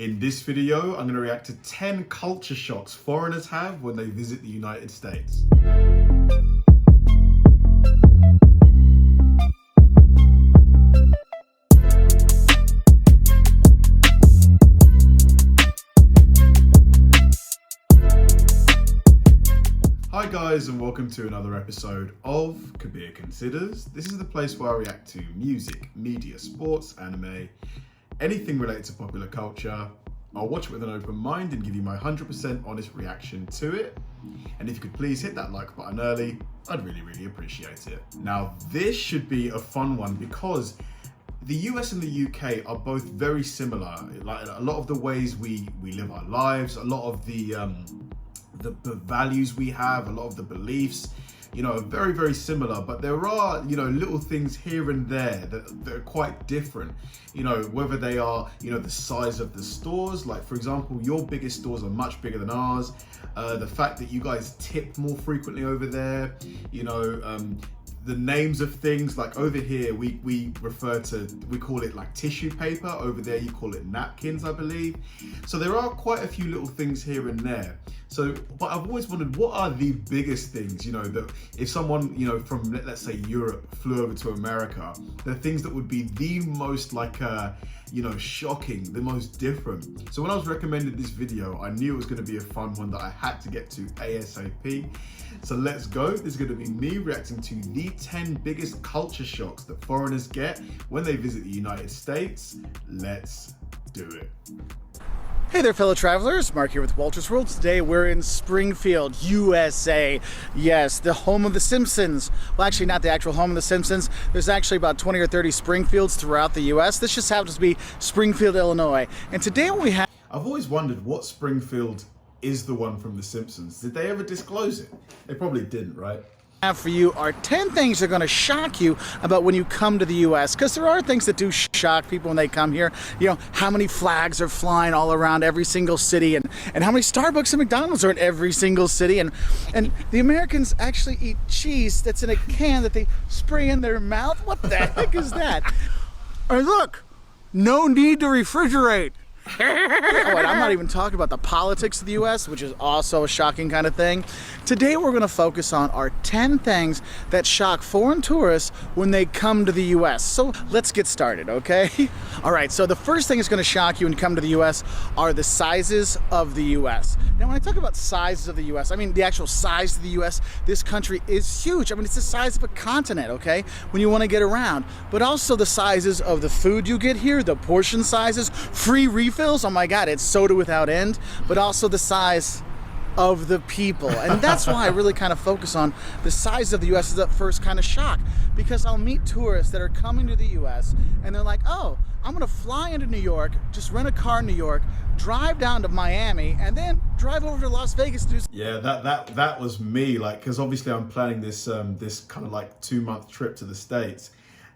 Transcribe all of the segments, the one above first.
In this video, I'm going to react to 10 culture shocks foreigners have when they visit the United States. Hi guys, and welcome to another episode of Kabir Considers. This is the place where I react to music, media, sports, anime, anything related to popular culture. I'll watch it with an open mind and give you my 100% honest reaction to it. And if you could please hit that like button early, I'd really appreciate it. Now, this should be a fun one because the US and the UK are both very similar. Like a lot of the ways we live our lives, a lot of the values we have, a lot of the beliefs, are very similar, but there are, little things here and there that are quite different, whether they are, the size of the stores. Like, for example, your biggest stores are much bigger than ours. The fact that you guys tip more frequently over there, the names of things, like over here, we call it like tissue paper. Over there, you call it napkins, I believe. So there are quite a few little things here and there. So, but I've always wondered, what are the biggest things, that if someone, from, let's say, Europe flew over to America, the things that would be the most shocking, the most different. So when I was recommended this video, I knew it was going to be a fun one that I had to get to ASAP. So let's go. This is going to be me reacting to the 10 biggest culture shocks that foreigners get when they visit the United States. Let's do it. Hey there, fellow travelers. Mark here with Walter's World. Today we're in Springfield, USA. Yes, the home of the Simpsons. Well, actually not the actual home of the Simpsons. There's actually about 20 or 30 Springfields throughout the US. This just happens to be Springfield, Illinois. And today we have... I've always wondered what Springfield is the one from the Simpsons. Did they ever disclose it? They probably didn't, right? Have for you are 10 things that are going to shock you about when you come to the U.S. because there are things that do shock people when they come here. How many flags are flying all around every single city, and how many Starbucks and McDonald's are in every single city, and the Americans actually eat cheese that's in a can that they spray in their mouth. What the heck is that? Or look, no need to refrigerate. And I'm not even talking about the politics of the U.S., which is also a shocking kind of thing. Today we're going to focus on our 10 things that shock foreign tourists when they come to the U.S. So let's get started, okay? All right, so the first thing that's going to shock you when you come to the U.S. are the sizes of the U.S. Now, when I talk about sizes of the U.S., I mean the actual size of the U.S. This country is huge. I mean, it's the size of a continent, okay, when you want to get around. But also the sizes of the food you get here, the portion sizes, free refills. Oh my God, it's soda without end. But also the size of the people. And that's why I really kind of focus on the size of the U.S. as that first kind of shock, because I'll meet tourists that are coming to the U.S. and they're like, oh, I'm going to fly into New York, just rent a car in New York, drive down to Miami, and then drive over to Las Vegas to do... Yeah, that was me, because obviously I'm planning this this kind of 2-month trip to the States,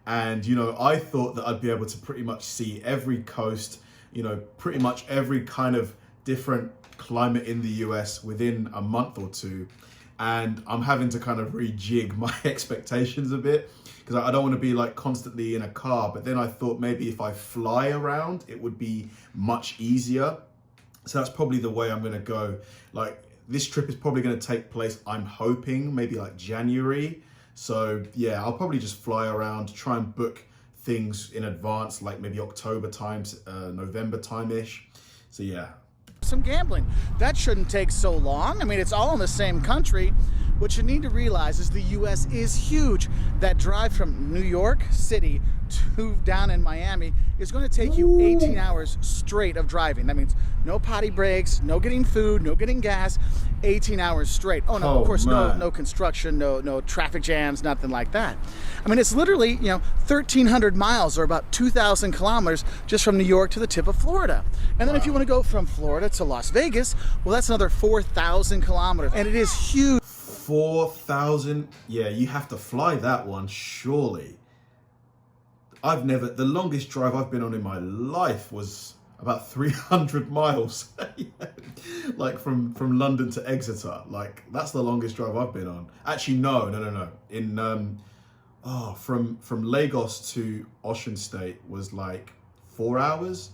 and I thought that I'd be able to pretty much see every coast, pretty much every kind of different climate in the US within a month or two. And I'm having to kind of rejig my expectations a bit because I don't want to be constantly in a car. But then I thought maybe if I fly around, it would be much easier. So that's probably the way I'm going to go. This trip is probably going to take place, I'm hoping, maybe January. So yeah, I'll probably just fly around, try and book things in advance, maybe October times, November time-ish. So yeah. Some gambling. That shouldn't take so long. I mean, it's all in the same country. What you need to realize is the U.S. is huge. That drive from New York City to down in Miami is going to take you 18 hours straight of driving. That means no potty breaks, no getting food, no getting gas, 18 hours straight. Oh no, of course, no construction, no traffic jams, nothing like that. I mean, it's literally, 1,300 miles or about 2,000 kilometers just from New York to the tip of Florida. And then if you want to go from Florida to Las Vegas, well, that's another 4,000 kilometers. And it is huge. 4,000? Yeah, you have to fly that one, surely. The longest drive I've been on in my life was about 300 miles. From London to Exeter. That's the longest drive I've been on. Actually, no. From Lagos to Ocean State was 4 hours.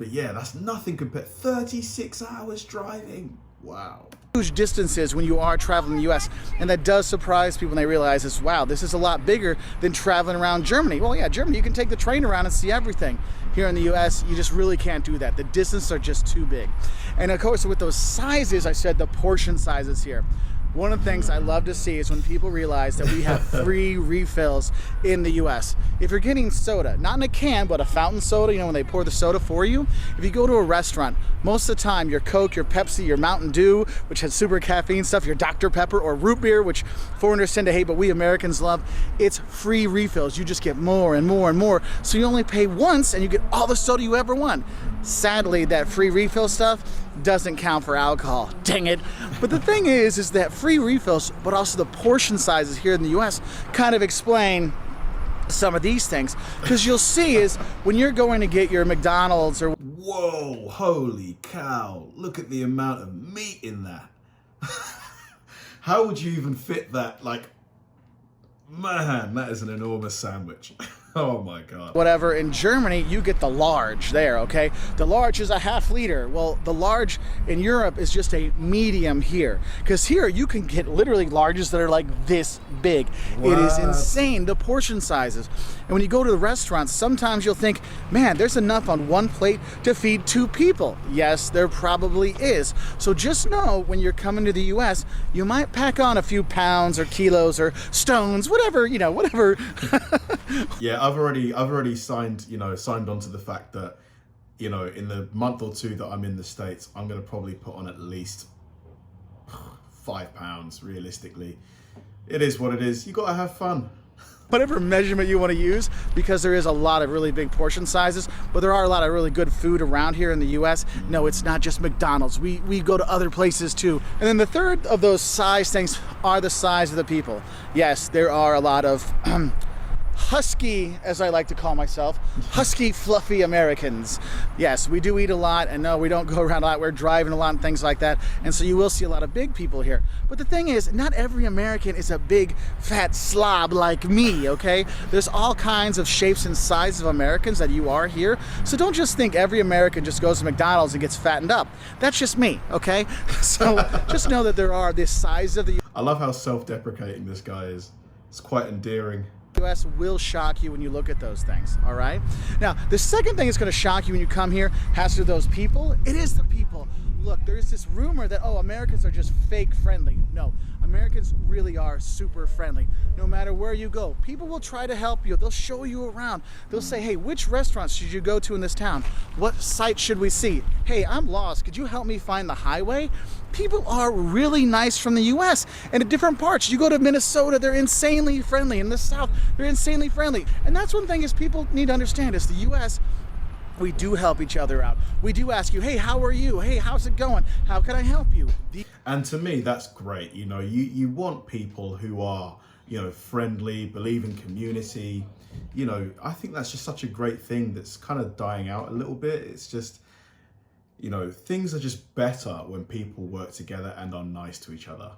But yeah, that's nothing compared. 36 hours driving. Wow. Huge distances when you are traveling the US, and that does surprise people when they realize this, wow, this is a lot bigger than traveling around Germany. Well, yeah, Germany, you can take the train around and see everything. Here in the US, you just really can't do that. The distances are just too big. And of course, with those sizes, I said the portion sizes here. One of the things I love to see is when people realize that we have free refills in the US. If you're getting soda, not in a can, but a fountain soda, you know, when they pour the soda for you, if you go to a restaurant, most of the time your Coke, your Pepsi, your Mountain Dew, which has super caffeine stuff, your Dr. Pepper or root beer, which foreigners tend to hate, but we Americans love, it's free refills. You just get more and more and more. So you only pay once and you get all the soda you ever want. Sadly, that free refill stuff doesn't count for alcohol. Dang it. But the thing is that free refills, but also the portion sizes here in the US kind of explain some of these things. Because you'll see is when you're going to get your McDonald's or... Whoa, holy cow. Look at the amount of meat in that. How would you even fit that? Like, man, that is an enormous sandwich. Oh my God. Whatever, in Germany, you get the large there, okay? The large is a half liter. Well, the large in Europe is just a medium here. Because here, you can get literally larges that are like this big. What? It is insane, the portion sizes. And when you go to the restaurants, sometimes you'll think, man, there's enough on one plate to feed 2 people. Yes, there probably is. So just know, when you're coming to the US, you might pack on a few pounds or kilos or stones, whatever, you know, whatever. Yeah. I've already signed on to the fact that, you know, in the month or 2 that I'm in the States, I'm going to probably put on at least 5 pounds realistically. It is what it is. You got to have fun. Whatever measurement you want to use, because there is a lot of really big portion sizes, but there are a lot of really good food around here in the US. No, it's not just McDonald's. We go to other places too. And then the third of those size things are the size of the people. Yes, there are a lot of husky, as I like to call myself, husky, fluffy Americans. Yes, we do eat a lot, and no, we don't go around a lot. We're driving a lot and things like that, and so you will see a lot of big people here. But the thing is, not every American is a big, fat slob like me, okay? There's all kinds of shapes and sizes of Americans that you are here, so don't just think every American just goes to McDonald's and gets fattened up. That's just me, okay? So just know that there are this size of the... I love how self-deprecating this guy is. It's quite endearing. US will shock you when you look at those things, all right? Now, the second thing that's going to shock you when you come here has to do with those people. It is the people. Look, there is this rumor that, oh, Americans are just fake friendly. No, Americans really are super friendly. No matter where you go, people will try to help you. They'll show you around. They'll say, hey, which restaurants should you go to in this town? What site should we see? Hey, I'm lost. Could you help me find the highway? People are really nice from the US, and at different parts. You go to Minnesota, they're insanely friendly. In the South, they're insanely friendly. And that's one thing is people need to understand is the US, we do help each other out. We do ask you, hey, how are you? Hey, how's it going? How can I help you? And to me, that's great. You know, you want people who are, you know, friendly, believe in community. You know, I think that's just such a great thing that's kind of dying out a little bit. It's just, you know, things are just better when people work together and are nice to each other.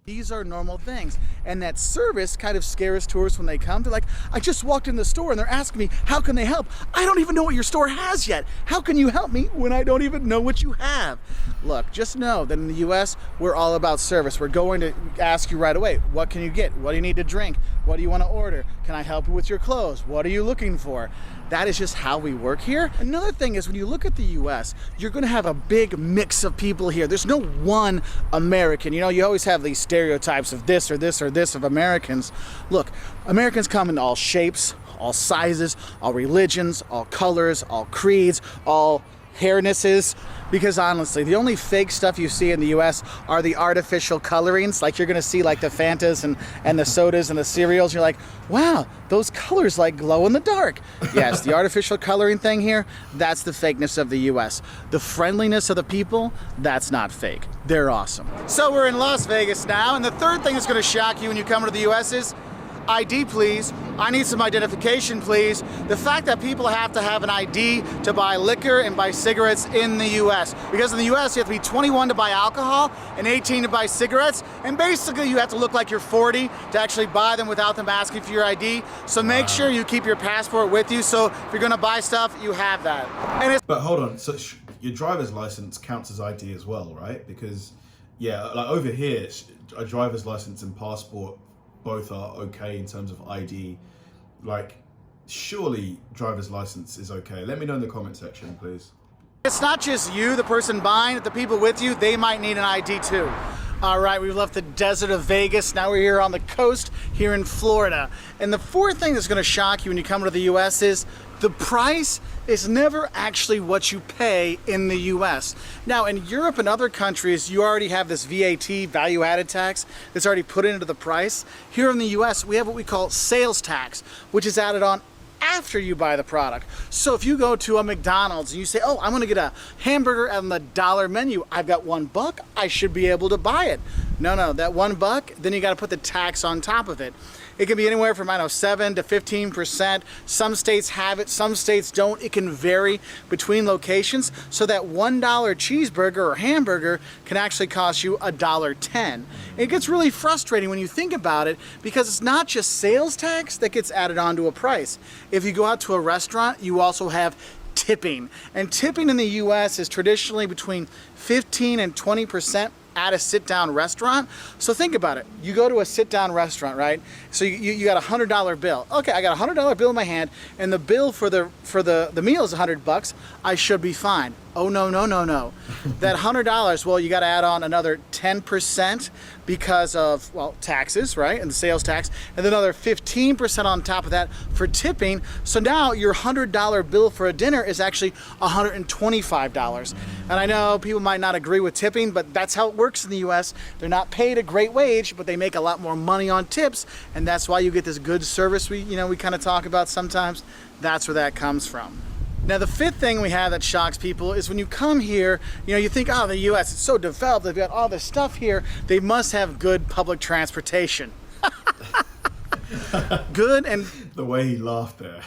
These are normal things, and that service kind of scares tourists when they come. They're like, I just walked in the store and they're asking me, how can they help? I don't even know what your store has yet. How can you help me when I don't even know what you have? Look, just know that in the US, we're all about service. We're going to ask you right away, what can you get? What do you need to drink? What do you want to order? Can I help you with your clothes? What are you looking for? That is just how we work here. Another thing is when you look at the US, you're going to have a big mix of people here. There's no one American. You know, you always have these stereotypes of this or this or this of Americans. Look, Americans come in all shapes, all sizes, all religions, all colors, all creeds, all hairnesses, because honestly, the only fake stuff you see in the US are the artificial colorings. Like you're gonna see like the Fantas and the sodas and the cereals. You're like, wow, those colors like glow in the dark. Yes, the artificial coloring thing here, that's the fakeness of the US. The friendliness of the people, that's not fake. They're awesome. So we're in Las Vegas now, and the third thing that's gonna shock you when you come to the US is ID please, I need some identification please. The fact that people have to have an ID to buy liquor and buy cigarettes in the US. Because in the US you have to be 21 to buy alcohol and 18 to buy cigarettes, and basically you have to look like you're 40 to actually buy them without them asking for your ID. So make sure you keep your passport with you, so if you're gonna buy stuff, you have that. And But hold on, so your driver's license counts as ID as well, right? Because yeah, like over here, a driver's license and passport both are okay in terms of ID. Like, surely driver's license is okay. Let me know in the comment section, please. it's not just you, the person buying it, the people with you, they might need an ID too. All right, we've left the desert of Vegas. Now we're here on the coast here in Florida. And the fourth thing that's gonna shock you when you come to the US is the price is never actually what you pay in the US. Now in Europe and other countries, you already have this VAT, value added tax, that's already put into the price. Here in the US, we have what we call sales tax, which is added on after you buy the product. So if you go to a McDonald's and you say, oh, I'm gonna get a hamburger on the dollar menu, I've got $1, I should be able to buy it. No, that $1, then you gotta put the tax on top of it. It can be anywhere from, 7 to 15%. Some states have it, some states don't. It can vary between locations. So that $1 cheeseburger or hamburger can actually cost you $1.10. It gets really frustrating when you think about it, because it's not just sales tax that gets added onto a price. If you go out to a restaurant, you also have tipping. And tipping in the US is traditionally between 15 and 20% at a sit-down restaurant. So think about it. You go to a sit-down restaurant, right? So you got a $100 bill. Okay, I got a $100 bill in my hand, and the bill for the meal is $100. I should be fine. Oh no. That $100, well, you got to add on another 10% because of, well, taxes, right? And the sales tax, and then another 15% on top of that for tipping. So now your $100 bill for a dinner is actually $125. And I know people might not agree with tipping, but that's how it works in the US. They're not paid a great wage, but they make a lot more money on tips, and that's why you get this good service we kind of talk about sometimes. That's where that comes from. Now the fifth thing we have that shocks people is when you come here, you think, oh, the US is so developed, they've got all this stuff here, they must have good public transportation. Good and... The way he laughed there.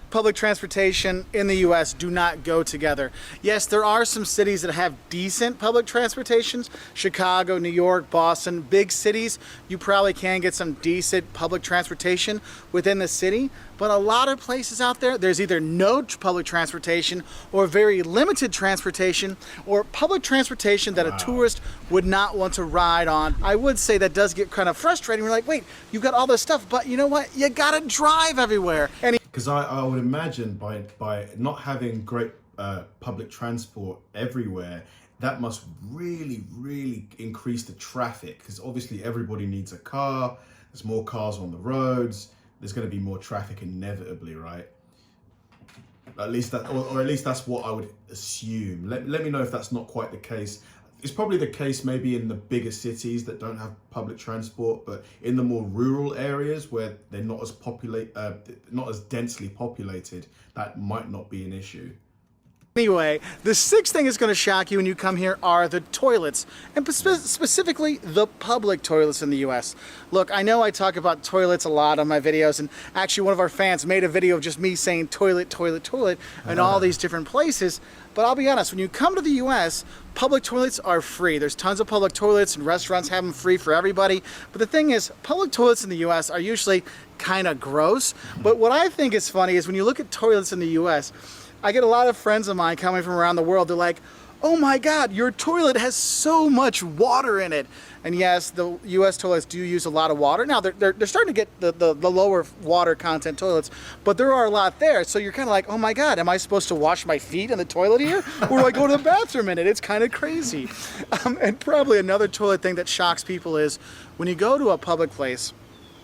Public transportation in the US do not go together. Yes, there are some cities that have decent public transportations. Chicago, New York, Boston, big cities, you probably can get some decent public transportation within the city. But a lot of places out there, there's either no public transportation or very limited transportation, or public transportation that a tourist would not want to ride on. I would say that does get kind of frustrating. We're like, wait, you've got all this stuff, but you know what? You gotta drive everywhere. Because I would imagine by not having great public transport everywhere, that must really, really increase the traffic, because obviously everybody needs a car, there's more cars on the roads, there's going to be more traffic inevitably, right? At least that, or at least that's what I would assume. Let me know if that's not quite the case. It's probably the case maybe in the bigger cities that don't have public transport, but in the more rural areas where they're not as densely populated, that might not be an issue. Anyway, the sixth thing that's going to shock you when you come here are the toilets, and specifically the public toilets in the US. Look, I know I talk about toilets a lot on my videos, and actually one of our fans made a video of just me saying toilet, toilet, toilet in all these different places. But I'll be honest, when you come to the US, public toilets are free. There's tons of public toilets, and restaurants have them free for everybody. But the thing is, public toilets in the US are usually kind of gross. But what I think is funny is when you look at toilets in the US, I get a lot of friends of mine coming from around the world. They're like, oh my God, your toilet has so much water in it. And yes, the US toilets do use a lot of water. Now they're starting to get the lower water content toilets, but there are a lot there. So you're kind of like, oh my God, am I supposed to wash my feet in the toilet here? Or do I go to the bathroom in it? It's kind of crazy. And probably another toilet thing that shocks people is when you go to a public place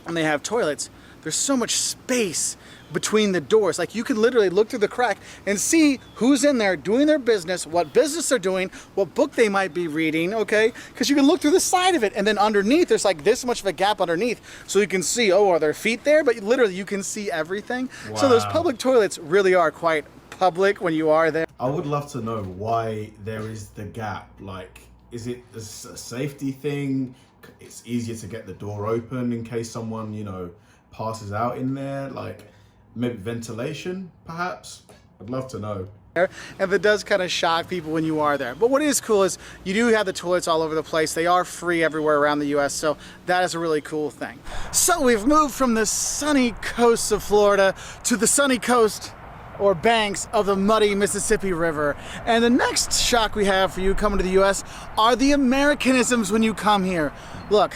and they have toilets, there's so much space between the doors. Like you can literally look through the crack and see who's in there doing their business, what business they're doing, what book they might be reading, okay? Because you can look through the side of it, and then underneath there's like this much of a gap underneath, so you can see, oh, are there feet there? But literally you can see everything. Wow. So those public toilets really are quite public when you are there. I would love to know why there is the gap. Like, is it a safety thing? it's easier to get the door open in case someone, you know, passes out in there, like maybe ventilation, perhaps. I'd love to know. And that does kind of shock people when you are there. But what is cool is you do have the toilets all over the place. They are free everywhere around the US, so that is a really cool thing. So we've moved from the sunny coasts of Florida to the sunny coast or banks of the muddy Mississippi River. And the next shock we have for you coming to the US are the Americanisms when you come here. Look,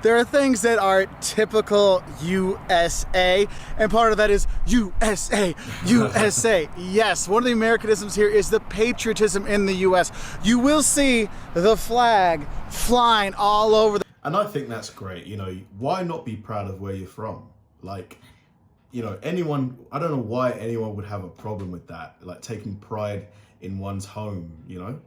there are things that are typical USA, and part of that is USA, USA. Yes, one of the Americanisms here is the patriotism in the US. You will see the flag flying all over And I think that's great. You know, why not be proud of where you're from? Like, you know, anyone, I don't know why anyone would have a problem with that, like taking pride in one's home, you know?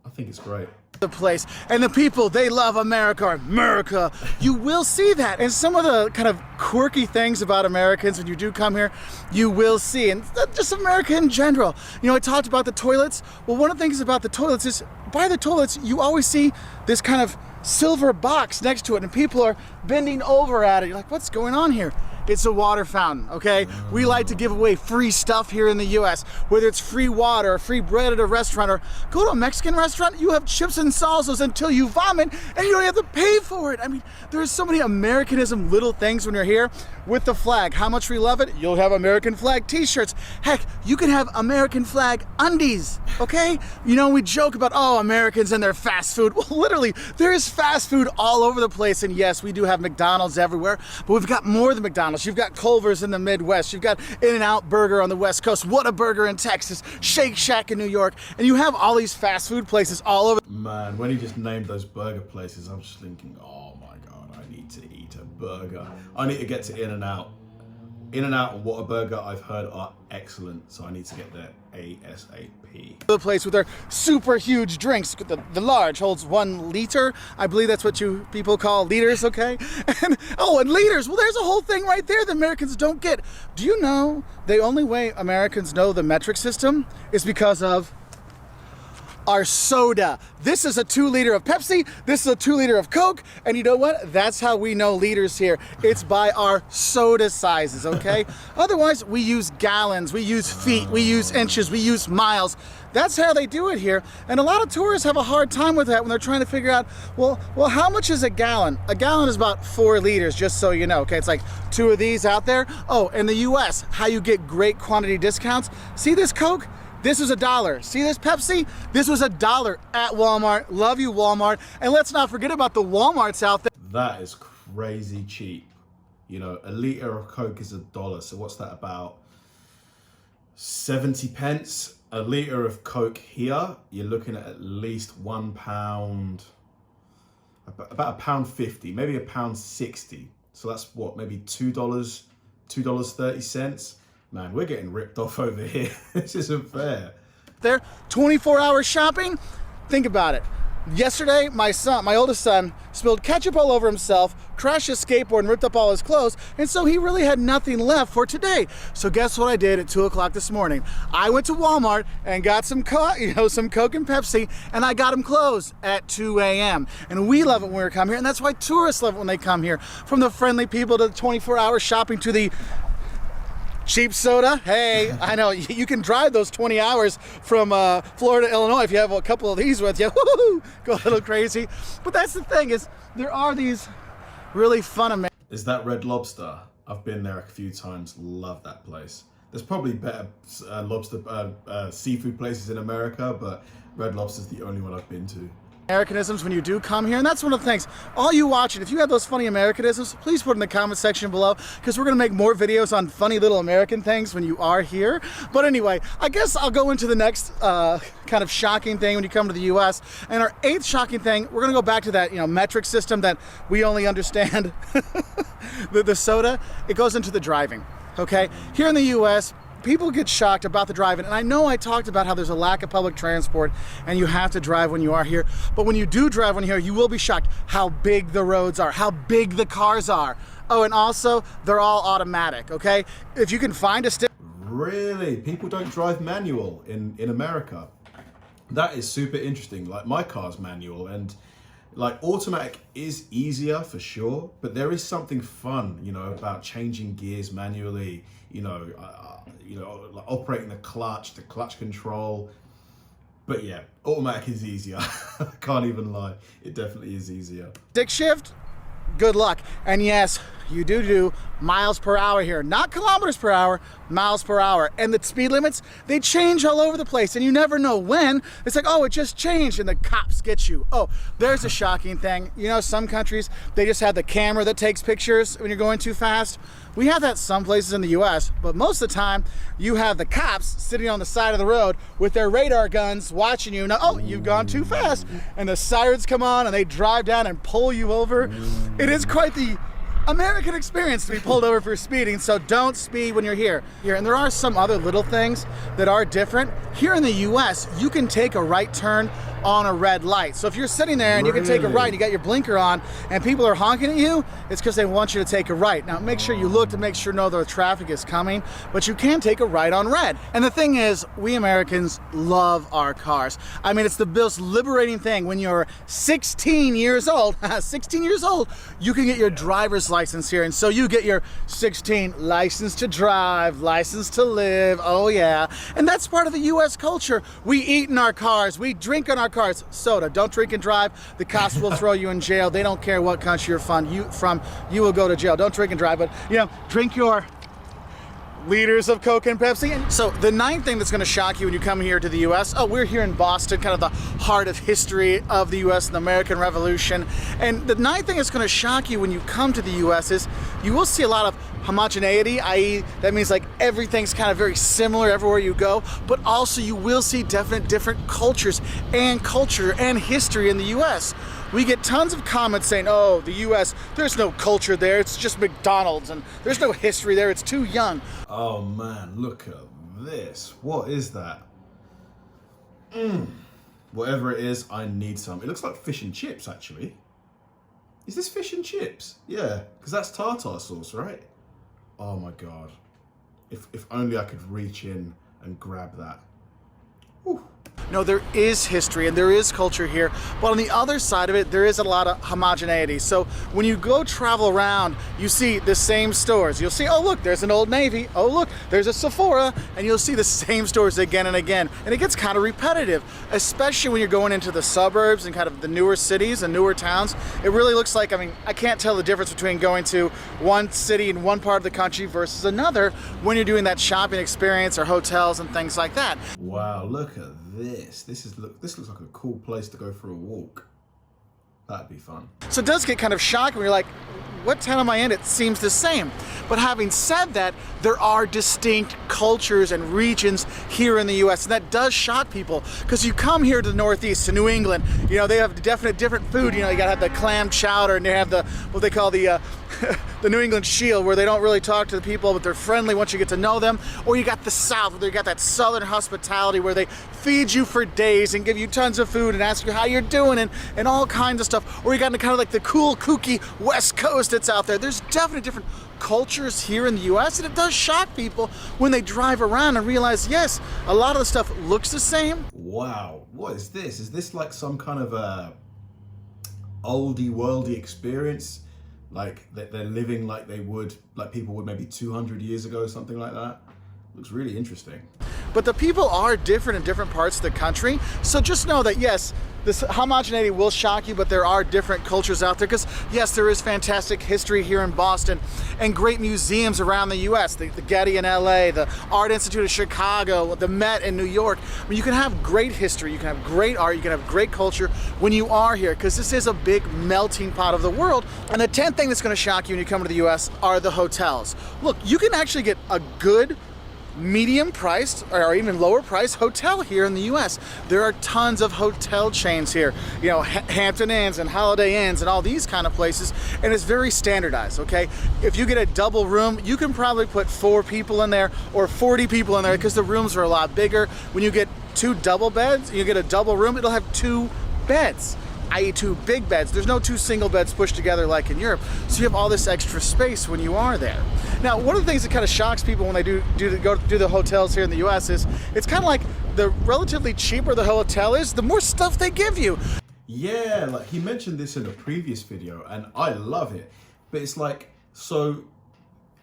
I think it's great. The place, and the people, they love America. America, you will see that. And some of the kind of quirky things about Americans when you do come here, you will see, and just America in general. You know, I talked about the toilets. Well, one of the things about the toilets is by the toilets you always see this kind of silver box next to it, and people are bending over at it. You're like, what's going on here? It's a water fountain, okay? We like to give away free stuff here in the US, whether it's free water or free bread at a restaurant, or go to a Mexican restaurant, you have chips and salsas until you vomit and you don't have to pay for it. I mean, there's so many Americanism little things when you're here with the flag. How much we love it? You'll have American flag t-shirts. Heck, you can have American flag undies, okay? You know, we joke about, oh, Americans and their fast food. Well, literally, there is fast food all over the place, and yes, we do have McDonald's everywhere, but we've got more than McDonald's. You've got Culver's in the Midwest. You've got In-N-Out Burger on the West Coast. What a Burger in Texas. Shake Shack in New York. And you have all these fast food places all over. Man, when he just named those burger places, I'm just thinking, oh my God, I need to eat a burger. I need to get to In-N-Out. In-N-Out and Whataburger, I've heard, are excellent, so I need to get there ASAP. The place with their super huge drinks. The large holds 1 liter. I believe that's what you people call liters, okay? And oh, and liters. Well, there's a whole thing right there that Americans don't get. Do you know the only way Americans know the metric system is because of our soda. This is a 2 liter of Pepsi, this is a 2 liter of Coke, and you know what? That's how we know liters here. It's by our soda sizes, okay? Otherwise, we use gallons, we use feet, we use inches, we use miles. That's how they do it here, and a lot of tourists have a hard time with that when they're trying to figure out, well, how much is a gallon? A gallon is about 4 liters, just so you know, okay? It's like 2 of these out there. Oh, in the US, how you get great quantity discounts. See this Coke? This was $1. See this Pepsi? This was $1 at Walmart. Love you, Walmart. And let's not forget about the Walmarts out there. That is crazy cheap. You know, a liter of Coke is $1. So what's that, about 70 pence? A liter of Coke here, you're looking at least £1, about £1.50, maybe £1.60. So that's what, maybe $2.30. Man, we're getting ripped off over here. This isn't fair. There, 24-hour shopping. Think about it. Yesterday, my oldest son, spilled ketchup all over himself, crashed his skateboard and ripped up all his clothes, and so he really had nothing left for today. So guess what I did at 2 o'clock this morning? I went to Walmart and got some Coke and Pepsi, and I got them closed at 2 a.m. And we love it when we come here, and that's why tourists love it when they come here. From the friendly people to the 24-hour shopping to the cheap soda. Hey, I know you can drive those 20 hours from Florida to Illinois if you have a couple of these with you. Woo-hoo, go a little crazy. But that's the thing, is there are these really fun. Is that Red Lobster? I've been there a few times. Love that place. There's probably better seafood places in America, but Red Lobster's the only one I've been to. Americanisms when you do come here, and that's one of the things. All you watching, if you have those funny Americanisms, please put in the comment section below, because we're going to make more videos on funny little American things when you are here. But anyway, I guess I'll go into the next kind of shocking thing when you come to the US. And our 8th shocking thing, we're going to go back to that, metric system that we only understand. the soda, it goes into the driving, okay? Here in the US, people get shocked about the driving, and I know I talked about how there's a lack of public transport and you have to drive when you are here, but when you do drive when you're here, you will be shocked how big the roads are, how big the cars are. Oh, and also, they're all automatic, okay? If you can find a stick. Really? People don't drive manual in America? That is super interesting. Like, my car's manual, and Like automatic is easier for sure, but there is something fun, you know, about changing gears manually, like operating the clutch control. But yeah, automatic is easier. Can't even lie. It definitely is easier. Stick shift, good luck. And yes, you do miles per hour here, not kilometers per hour, miles per hour. And the speed limits, they change all over the place and you never know when. It's like, oh, it just changed, and the cops get you. Oh, there's a shocking thing. You know, some countries, they just have the camera that takes pictures when you're going too fast. We have that some places in the US, but most of the time you have the cops sitting on the side of the road with their radar guns watching you. Now, oh, you've gone too fast, and the sirens come on and they drive down and pull you over. It is quite the American experience to be pulled over for speeding, so don't speed when you're here. And there are some other little things that are different. Here in the US, you can take a right turn on a red light. So if you're sitting there and you can take a right, you got your blinker on, and people are honking at you, it's because they want you to take a right. Now make sure you look to make sure no other traffic is coming, but you can take a right on red. And the thing is, we Americans love our cars. I mean, it's the most liberating thing. When you're 16 years old, 16 years old, you can get your driver's license here. And so you get your 16 license to drive, license to live, oh yeah. And that's part of the US culture. We eat in our cars, we drink in our cars. Soda, don't drink and drive. The cops will throw you in jail. They don't care what country you're from. You will go to jail. Don't drink and drive, but you know, drink your liters of Coke and Pepsi. And so the ninth thing that's going to shock you when you come here to the US, oh, we're here in Boston, kind of the heart of history of the US and the American Revolution. And the ninth thing that's going to shock you when you come to the US is you will see a lot of homogeneity, i.e. that means like everything's kind of very similar everywhere you go, but also you will see definite different cultures and history in the US. We get tons of comments saying, oh, the US, there's no culture there, it's just McDonald's, and there's no history there, it's too young. Oh man, look at this. What is that? Whatever it is, I need some. It looks like fish and chips, actually. Is this fish and chips? Yeah, because that's tartar sauce, right? Oh my God. If only I could reach in and grab that. Whew. No, there is history and there is culture here, but on the other side of it, there is a lot of homogeneity. So when you go travel around, you see the same stores. You'll see, oh look, there's an Old Navy. Oh look, there's a Sephora, and you'll see the same stores again and again. And it gets kind of repetitive, especially when you're going into the suburbs and kind of the newer cities and newer towns. It really looks like, I mean, I can't tell the difference between going to one city in one part of the country versus another when you're doing that shopping experience or hotels and things like that. Wow, look at this. This looks like a cool place to go for a walk. That'd be fun. So it does get kind of shocking when you're like, what town am I in? It seems the same. But having said that, there are distinct cultures and regions here in the US, and that does shock people, because you come here to the Northeast, to New England, you know, they have definite different food. You know, you gotta have the clam chowder, and they have the, what they call the the New England Shield, where they don't really talk to the people, but they're friendly once you get to know them. Or you got the South, where you got that Southern hospitality, where they feed you for days and give you tons of food and ask you how you're doing and all kinds of stuff. Or you got kind of like the cool, kooky West Coast that's out there. There's definitely different cultures here in the US, and it does shock people when they drive around and realize, yes, a lot of the stuff looks the same. Wow, what is this? Is this like some kind of a oldie worldy experience? Like they're living like they would, like people would maybe 200 years ago, something like that? Looks really interesting. But the people are different in different parts of the country. So just know that, yes, this homogeneity will shock you, but there are different cultures out there. Because, yes, there is fantastic history here in Boston and great museums around the U.S. The Getty in L.A., the Art Institute of Chicago, the Met in New York. I mean, you can have great history, you can have great art, you can have great culture when you are here, because this is a big melting pot of the world. And the 10th thing that's going to shock you when you come to the U.S. are the hotels. Look, you can actually get a good, medium priced or even lower priced hotel here in the US. There are tons of hotel chains here, you know, Hampton Inns and Holiday Inns and all these kind of places, and it's very standardized, okay? If you get a double room, you can probably put 4 people in there or 40 people in there, because the rooms are a lot bigger. When you get 2 double beds, you get a double room, it'll have 2 beds, i.e. 2 big beds. There's no 2 single beds pushed together like in Europe. So you have all this extra space when you are there. Now, one of the things that kind of shocks people when they go do the hotels here in the US is it's kind of like the relatively cheaper the hotel is, the more stuff they give you. Yeah, like he mentioned this in a previous video and I love it. But it's like, so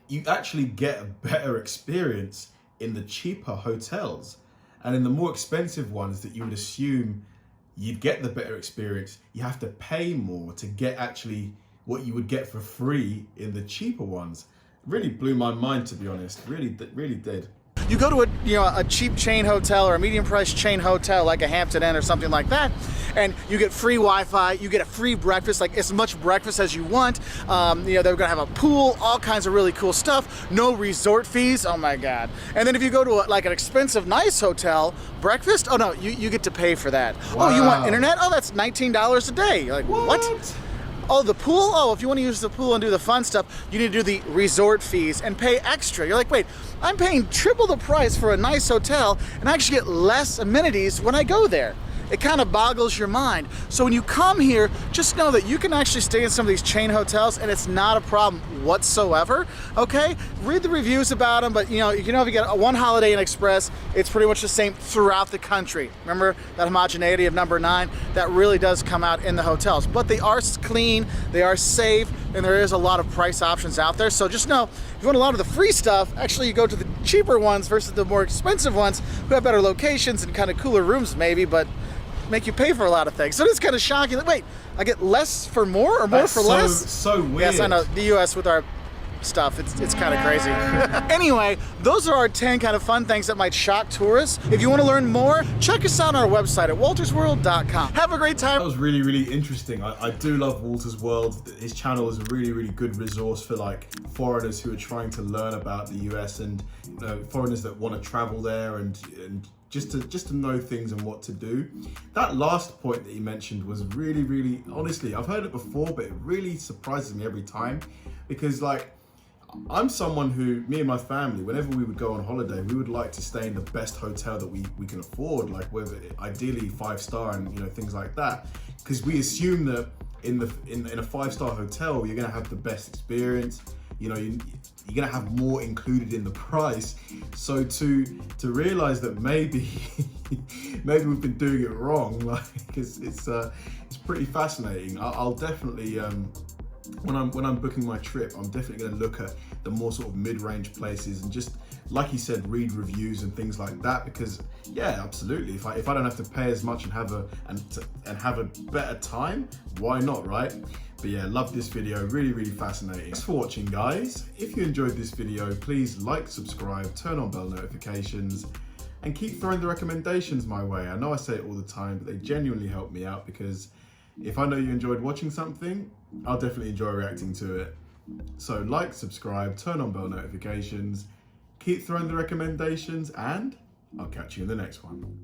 you actually get a better experience in the cheaper hotels. And in the more expensive ones that you would assume you'd get the better experience, you have to pay more to get actually what you would get for free in the cheaper ones. Really blew my mind, to be honest. Really did. You go to a cheap chain hotel or a medium price chain hotel like a Hampton Inn or something like that, and you get free Wi-Fi, you get a free breakfast, like as much breakfast as you want. They're gonna have a pool, all kinds of really cool stuff. No resort fees. Oh my God! And then if you go to like an expensive, nice hotel, breakfast. Oh no, you get to pay for that. Wow. Oh, you want internet? Oh, that's $19 a day. You're like what? Oh, the pool? Oh, if you want to use the pool and do the fun stuff, you need to do the resort fees and pay extra. You're like, wait, I'm paying triple the price for a nice hotel and I actually get less amenities when I go there. It kind of boggles your mind. So when you come here, just know that you can actually stay in some of these chain hotels and it's not a problem whatsoever, okay? Read the reviews about them, but if you get a one Holiday Inn Express, it's pretty much the same throughout the country. Remember that homogeneity of number 9? That really does come out in the hotels. But they are clean, they are safe, and there is a lot of price options out there. So just know, if you want a lot of the free stuff, actually you go to the cheaper ones versus the more expensive ones who have better locations and kind of cooler rooms maybe, but make you pay for a lot of things. So it's kind of shocking. Like, wait, I get less for more or more That's for less? So weird. Yes, I know. The US with our stuff, it's kind of crazy. Anyway, those are our 10 kind of fun things that might shock tourists. If you want to learn more, check us out on our website at waltersworld.com. Have a great time. That was really interesting. I do love Walter's World. His channel is a really good resource for like foreigners who are trying to learn about the US and foreigners that want to travel there and just to know things and what to do. That last point that he mentioned was really, honestly, I've heard it before, but it really surprises me every time because like, I'm someone who, me and my family, whenever we would go on holiday, we would like to stay in the best hotel that we can afford, like whether ideally 5-star and things like that, because we assume that in a 5-star hotel you're gonna have the best experience. You're gonna have more included in the price. So to realize that maybe we've been doing it wrong, like it's pretty fascinating. I'll definitely when I'm booking my trip, I'm definitely going to look at the more sort of mid-range places and just, like you said, read reviews and things like that. Because yeah, absolutely. If I don't have to pay as much and have a better time, why not, right? But yeah, love this video. Really fascinating. Thanks for watching, guys. If you enjoyed this video, please like, subscribe, turn on bell notifications, and keep throwing the recommendations my way. I know I say it all the time, but they genuinely help me out because if I know you enjoyed watching something, I'll definitely enjoy reacting to it. So like, subscribe, turn on bell notifications, keep throwing the recommendations, and I'll catch you in the next one.